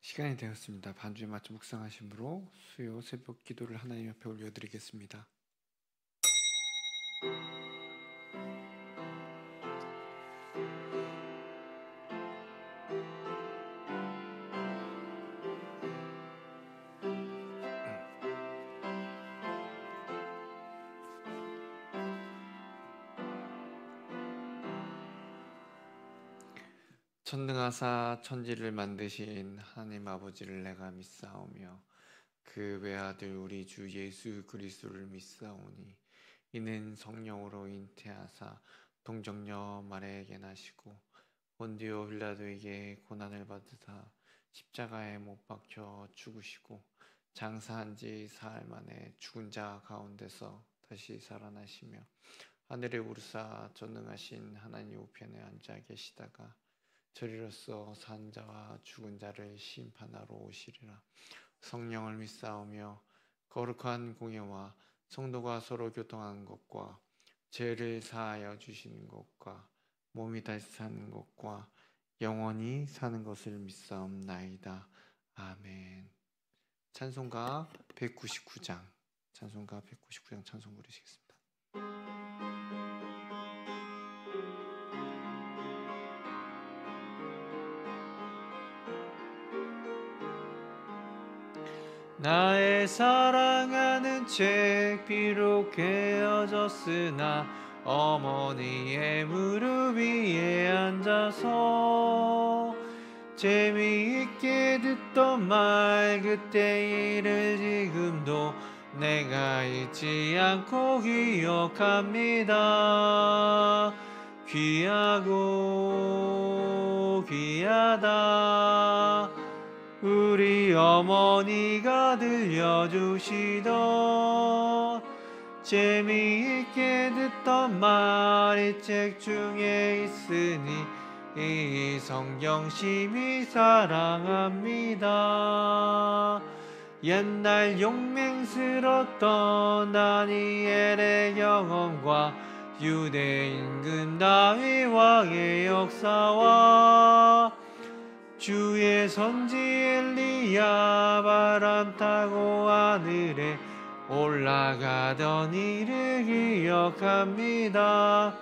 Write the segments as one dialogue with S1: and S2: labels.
S1: 시간이 되었습니다. 반주에 맞춰 묵상하심으로 수요 새벽 기도를 하나님 앞에 올려드리겠습니다. 천능하사 천지를 만드신 하나님 아버지를 내가 믿사오며 그 외아들 우리 주 예수 그리스도를 믿사오니 이는 성령으로 잉태하사 동정녀 마리아에게 나시고 본디오 빌라도에게 고난을 받으사 십자가에 못 박혀 죽으시고 장사한 지 사흘 만에 죽은 자 가운데서 다시 살아나시며 하늘에 오르사 전능하신 하나님 우편에 앉아 계시다가 저리로서 산 자와 죽은 자를 심판하러 오시리라. 성령을 믿사오며 거룩한 공예와 성도가 서로 교통하는 것과 죄를 사하여 주시는 것과 몸이 다시 사는 것과 영원히 사는 것을 믿사옵나이다. 아멘. 찬송가 199장 찬송 부르시겠습니다. 나의 사랑하는 책 비록 헤어졌으나 어머니의 무릎 위에 앉아서 재미있게 듣던 말 그때 일을 지금도 내가 잊지 않고 기억합니다. 귀하고 귀하다 우리 어머니가 들려주시던 재미있게 듣던 말이 책 중에 있으니 이 성경 심히 사랑합니다. 옛날 용맹스럽던 다니엘의 경험과 유대 임금 다윗 왕의 역사와 주의 선지 엘리야 바람 타고 하늘에 올라가던 일을 기억합니다.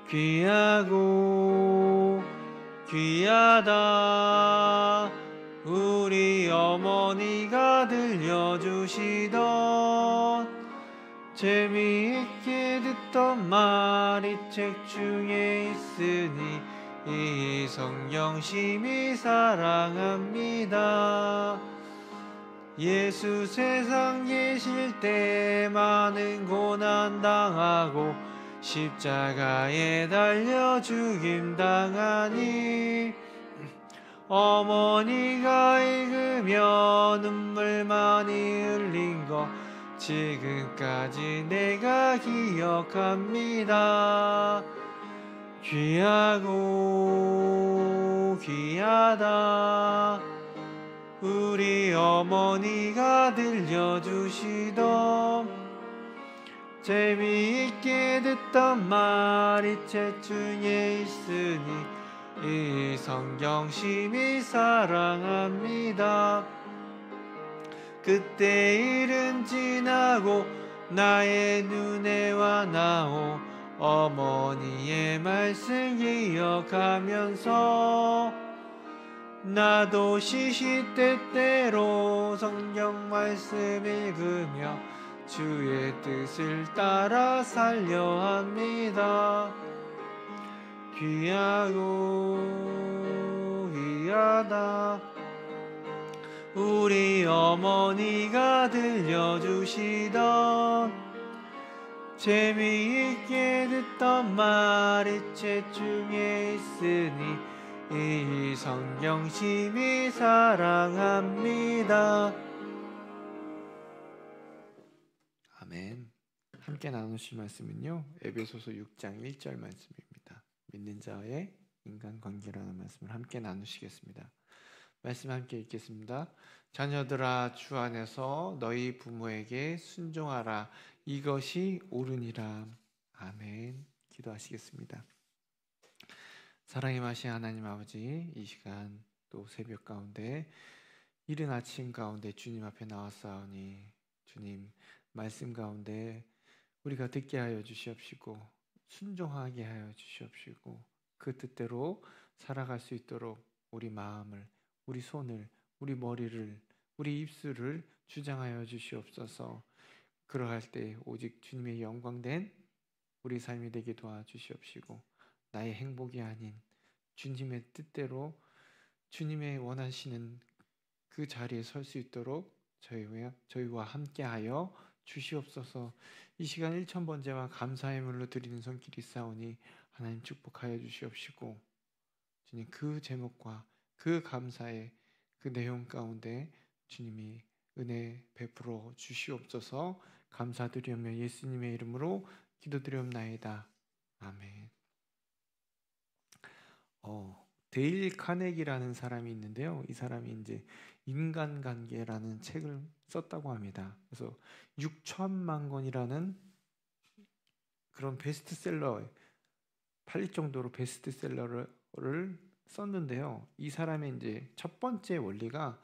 S1: 귀하고 귀하다 우리 어머니가 들려주시던 재미있게 듣던 말이 책 중에 있으니 이 성경 심히 사랑합니다. 예수 세상 계실 때 많은 고난 당하고 십자가에 달려 죽임 당하니 어머니가 읽으며 눈물 많이 흘린 거 지금까지 내가 기억합니다. 귀하고 귀하다 우리 어머니가 들려주시던 재미있게 듣던 말이 책 중에 있으니 이 성경 심히 사랑합니다. 그때 일은 지나고 나의 눈에 와나오 어머니의 말씀 기억하면서 나도 시시때때로 성경 말씀 읽으며 주의 뜻을 따라 살려 합니다. 귀하고 귀하다 우리 어머니가 들려주시던 재미있게 듣던 말이 책 중에 있으니 이 성경 심히 사랑합니다. 아멘. 함께 나누실 말씀은요 에베소서 6장 1절 말씀입니다. 믿는 자의 인간관계라는 말씀을 함께 나누시겠습니다. 말씀 함께 읽겠습니다. 자녀들아 주 안에서 너희 부모에게 순종하라 이것이 옳으니라. 아멘. 기도하시겠습니다. 사랑의 마신 하나님 아버지, 이 시간 또 새벽 가운데 이른 아침 가운데 주님 앞에 나왔사오니 주님 말씀 가운데 우리가 듣게 하여 주시옵시고 순종하게 하여 주시옵시고 그 뜻대로 살아갈 수 있도록 우리 마음을, 우리 손을, 우리 머리를, 우리 입술을 주장하여 주시옵소서. 그러할 때 오직 주님의 영광된 우리 삶이 되게 도와주시옵시고 나의 행복이 아닌 주님의 뜻대로 주님의 원하시는 그 자리에 설 수 있도록 저희와 함께하여 주시옵소서. 이 시간 1000번째와 감사의 물로 드리는 손길이 싸우니 하나님 축복하여 주시옵시고 주님 그 제목과 그 감사의 그 내용 가운데 주님이 은혜 베풀어 주시옵소서. 감사드리며 예수님의 이름으로 기도드리옵나이다. 아멘. 데일 카네기라는 사람이 있는데요. 이 사람이 이제 인간관계라는 책을 썼다고 합니다. 그래서 6천만 권이라는 그런 베스트셀러, 팔릴 정도로 베스트셀러를 썼는데요. 이 사람의 이제 첫 번째 원리가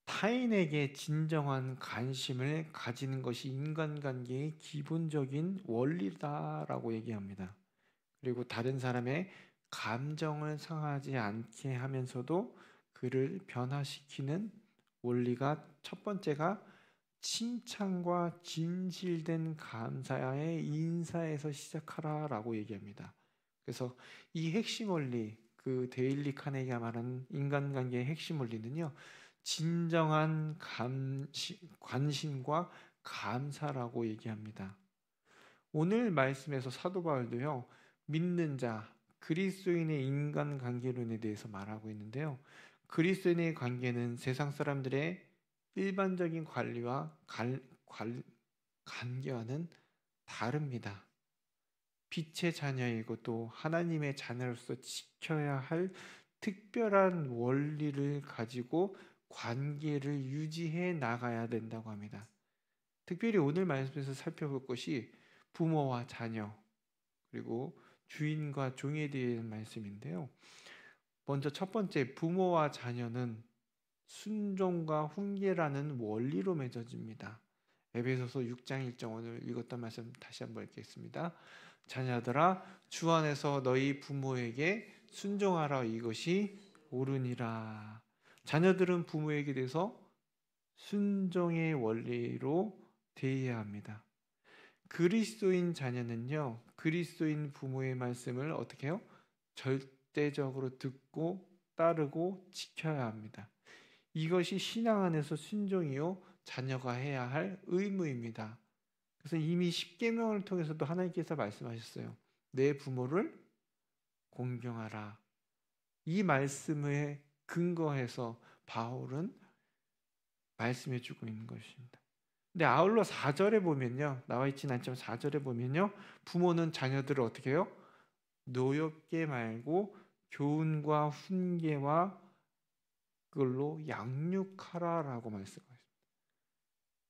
S1: 타인에게 진정한 관심을 가지는 것이 인간관계의 기본적인 원리다라고 얘기합니다. 그리고 다른 사람의 감정을 상하지 않게 하면서도 그를 변화시키는 원리가 첫 번째가 칭찬과 진실된 감사의 인사에서 시작하라라고 얘기합니다. 그래서 이 핵심 원리, 그 데일리 카네기가 말하는 인간관계의 핵심 원리는요, 진정한 관심과 감사라고 얘기합니다. 오늘 말씀에서 사도 바울도요, 믿는 자, 그리스도인의 인간관계론에 대해서 말하고 있는데요. 그리스도인의 관계는 세상 사람들의 일반적인 관리와 관계와는 다릅니다. 빛의 자녀이고 또 하나님의 자녀로서 지켜야 할 특별한 원리를 가지고 관계를 유지해 나가야 된다고 합니다. 특별히 오늘 말씀에서 살펴볼 것이 부모와 자녀 그리고 주인과 종에 대한 말씀인데요. 먼저 첫 번째, 부모와 자녀는 순종과 훈계라는 원리로 맺어집니다. 에베소서 6장 1절 오늘 읽었던 말씀 다시 한번 읽겠습니다. 자녀들아 주 안에서 너희 부모에게 순종하라 이것이 옳으니라. 자녀들은 부모에게 대해서 순종의 원리로 대해야 합니다. 그리스도인 자녀는요, 그리스도인 부모의 말씀을 어떻게 해요? 절대적으로 듣고 따르고 지켜야 합니다. 이것이 신앙 안에서 순종이요 자녀가 해야 할 의무입니다. 그래서 이미 십계명을 통해서도 하나님께서 말씀하셨어요. 내 부모를 공경하라. 이 말씀에 근거해서 바울은 말씀해 주고 있는 것입니다. 근데 아울러 4절에 보면요, 나와 있지는 않지만 4절에 보면요, 부모는 자녀들을 어떻게 해요? 노엽게 말고 교훈과 훈계와 그걸로 양육하라라고 말씀하십니다.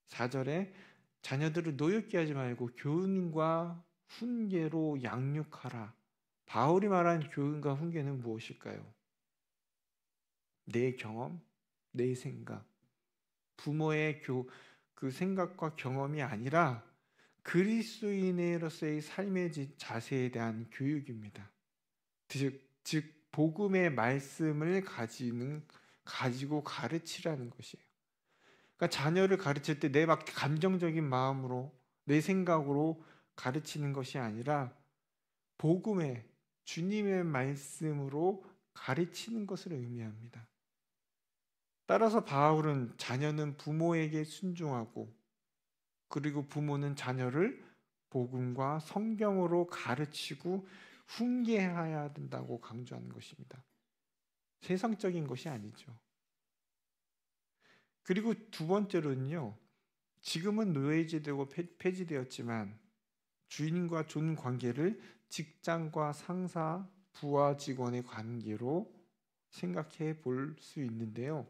S1: 4절에 자녀들을 노엽게 하지 말고 교훈과 훈계로 양육하라. 바울이 말한 교훈과 훈계는 무엇일까요? 내 경험, 내 생각, 부모의 그 생각과 경험이 아니라 그리스도인으로서의 삶의 자세에 대한 교육입니다. 즉 복음의 말씀을 가지고 가르치라는 것이에요. 그러니까 자녀를 가르칠 때 내 막 감정적인 마음으로 내 생각으로 가르치는 것이 아니라 복음의 주님의 말씀으로 가르치는 것을 의미합니다. 따라서 바울은 자녀는 부모에게 순종하고 그리고 부모는 자녀를 복음과 성경으로 가르치고 훈계해야 된다고 강조하는 것입니다. 세상적인 것이 아니죠. 그리고 두 번째로는요, 지금은 노예제되고 폐지되었지만 주인과 종 관계를 직장과 상사, 부하 직원의 관계로 생각해 볼 수 있는데요.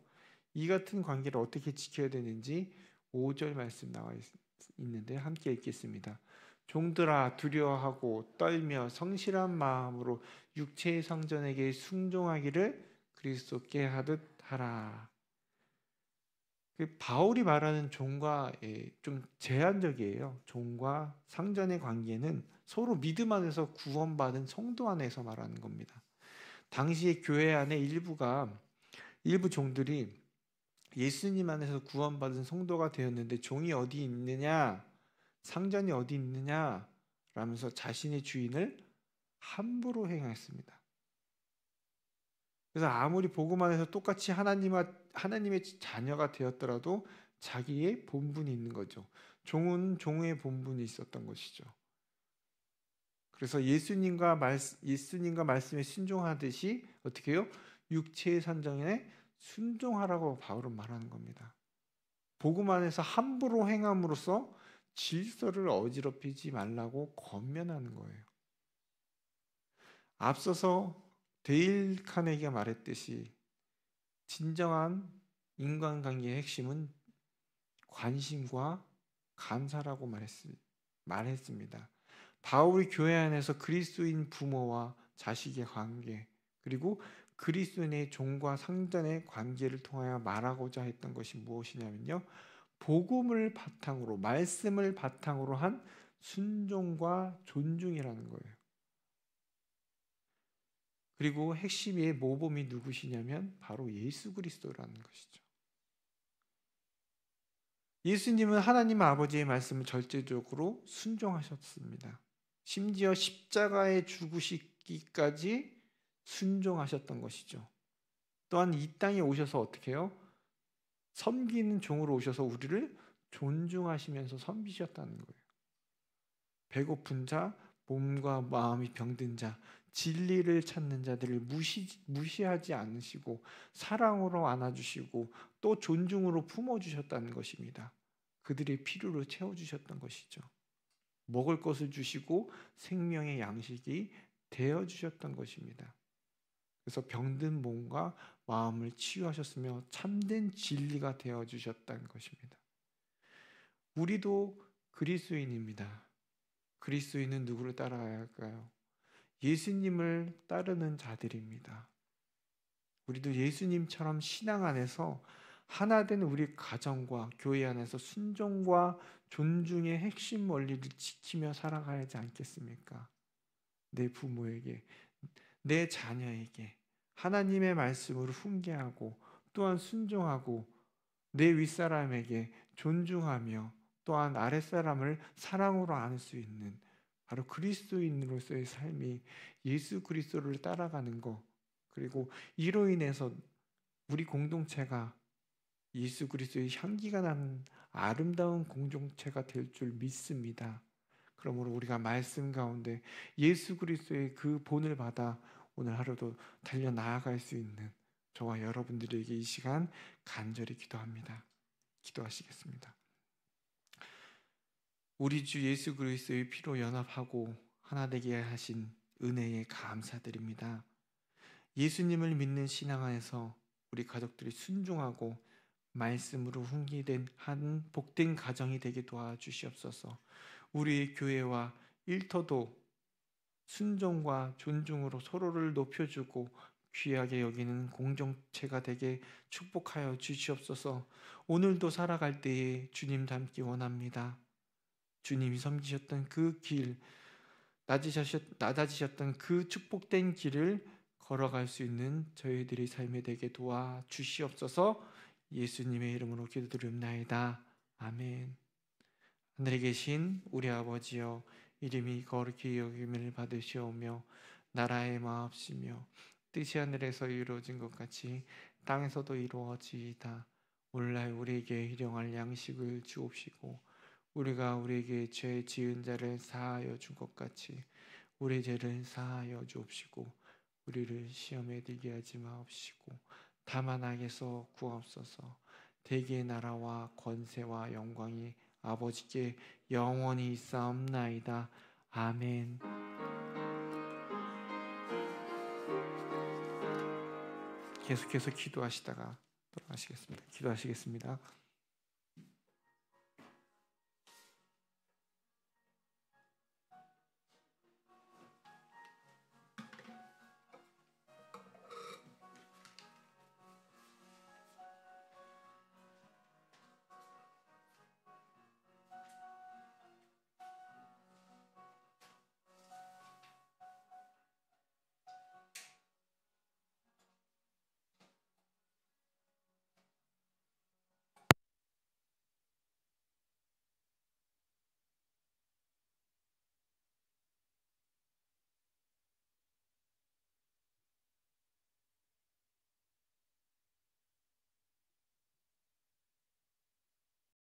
S1: 이 같은 관계를 어떻게 지켜야 되는지 5절 말씀 나와 있는데 함께 읽겠습니다. 종들아 두려워하고 떨며 성실한 마음으로 육체의 성전에게 순종하기를 그리스도께 하듯 하라. 바울이 말하는 종과 좀 제한적이에요. 종과 상전의 관계는 서로 믿음 안에서 구원받은 성도 안에서 말하는 겁니다. 당시의 교회 안에 일부 종들이 예수님 안에서 구원받은 성도가 되었는데 종이 어디 있느냐, 상전이 어디 있느냐 라면서 자신의 주인을 함부로 행했습니다. 그래서 아무리 복음 안에서 똑같이 하나님의 자녀가 되었더라도 자기의 본분이 있는 거죠. 종은 종의 본분이 있었던 것이죠. 그래서 예수님과 말씀에 순종하듯이 어떻게 해요? 육체의 선정에 순종하라고 바울은 말하는 겁니다. 복음 안에서 함부로 행함으로써 질서를 어지럽히지 말라고 권면하는 거예요. 앞서서 데일 카네기가 말했듯이 진정한 인간관계의 핵심은 관심과 감사라고 말했습니다. 바울이 교회 안에서 그리스도인 부모와 자식의 관계, 그리고 그리스도인의 종과 상전의 관계를 통하여 말하고자 했던 것이 무엇이냐면요, 복음을 바탕으로, 말씀을 바탕으로 한 순종과 존중이라는 거예요. 그리고 핵심의 모범이 누구시냐면 바로 예수 그리스도라는 것이죠. 예수님은 하나님 아버지의 말씀을 절대적으로 순종하셨습니다. 심지어 십자가에 죽으시기까지 순종하셨던 것이죠. 또한 이 땅에 오셔서 어떻게 해요? 섬기는 종으로 오셔서 우리를 존중하시면서 섬기셨다는 거예요. 배고픈 자, 몸과 마음이 병든 자, 진리를 찾는 자들을 무시하지 않으시고 사랑으로 안아주시고 또 존중으로 품어주셨다는 것입니다. 그들의 필요를 채워주셨던 것이죠. 먹을 것을 주시고 생명의 양식이 되어주셨던 것입니다. 그래서 병든 몸과 마음을 치유하셨으며 참된 진리가 되어주셨다는 것입니다. 우리도 그리스도인입니다. 그리스도인은 누구를 따라가야 할까요? 예수님을 따르는 자들입니다. 우리도 예수님처럼 신앙 안에서 하나된 우리 가정과 교회 안에서 순종과 존중의 핵심 원리를 지키며 살아가야 하지 않겠습니까? 내 부모에게, 내 자녀에게 하나님의 말씀으로 훈계하고 또한 순종하고 내 윗사람에게 존중하며 또한 아랫사람을 사랑으로 안을 수 있는 바로 그리스도인으로서의 삶이 예수 그리스도를 따라가는 것, 그리고 이로 인해서 우리 공동체가 예수 그리스도의 향기가 나는 아름다운 공동체가 될 줄 믿습니다. 그러므로 우리가 말씀 가운데 예수 그리스도의 그 본을 받아 오늘 하루도 달려 나아갈 수 있는 저와 여러분들에게 이 시간 간절히 기도합니다. 기도하시겠습니다. 우리 주 예수 그리스도의 피로 연합하고 하나 되게 하신 은혜에 감사드립니다. 예수님을 믿는 신앙 안에서 우리 가족들이 순종하고 말씀으로 훈계된 한 복된 가정이 되게 도와주시옵소서. 우리의 교회와 일터도 순종과 존중으로 서로를 높여주고 귀하게 여기는 공동체가 되게 축복하여 주시옵소서. 오늘도 살아갈 때에 주님 닮기 원합니다. 주님이 섬기셨던 그 길, 낮아지셨던 그 축복된 길을 걸어갈 수 있는 저희들의 삶에 되게 도와 주시옵소서. 예수님의 이름으로 기도드립나이다. 아멘. 하늘에 계신 우리 아버지여, 이름이 거룩히 여김을 받으시오며 나라의 마옵시며 뜻이 하늘에서 이루어진 것 같이 땅에서도 이루어지이다. 오늘날 우리에게 일용할 양식을 주옵시고 우리가 우리에게 죄 지은 자를 사하여 준 것 같이 우리 죄를 사하여 주옵시고 우리를 시험에 들게 하지 마옵시고 다만 악에서 구하옵소서. 대개의 나라와 권세와 영광이 아버지께 영원히 있사옵나이다. 아멘. 계속해서 기도하시다가 돌아가시겠습니다. 기도하시겠습니다.